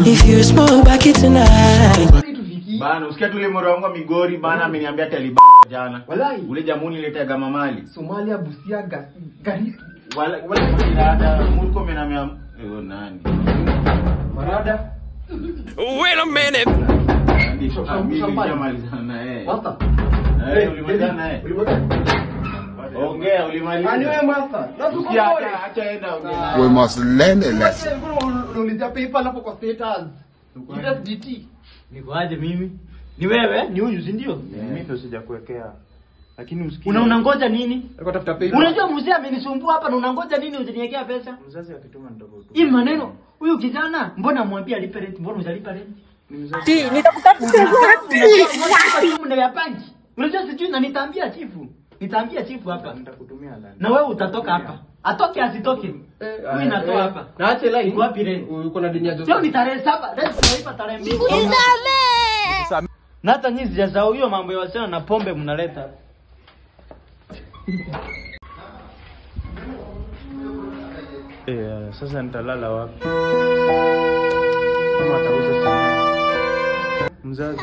If you smoke back it tonight. Bana usikia tule moro wangu Migori bana ameniambia Taliban jana. Walai. Ule jamuni leta gama mali. Somalia Busia gari. Wala hata murko menamia nani. Marada. Wait a minute. Master. Ulimalizana ongea ulimaliza. Ani wewe master. Acha enda ongea. We must learn a lesson. Uliza paper hapo kwa status. USDT. Nikoaje mimi? Ni wewe? Ni huyu si ndio? Mimi ndio sijakuwekea. Lakini usikie. Unangoja nini? Alikuwa tafuta paper. Unajua mzee amenisumbua hapa na unangoja nini ujiniwekea pesa? Mzazi akituma ndogo tu. Hii maneno huyu kijana mbona mwambie alipe rent? Mbona hujalipa rent? Nitakutafutia wapi? Mna ya panji. Unajua sijui na nitaambia chifu. Nitaambia chifu hapa. Nitakutumia ndani. Na wewe utatoka hapa. Atoke asitoke. Mimi natoa hapa. Na acha line. Uko wapi rent? Uko na dini ya Joseph. Leo ni tarehe 7. Rent tunaipa tarehe 2. Na hata nyinyi sijasahau hiyo mambo ya wasichana na pombe mnaleta. Sasa nitalala wapi? Kama atauza sana. Mzazi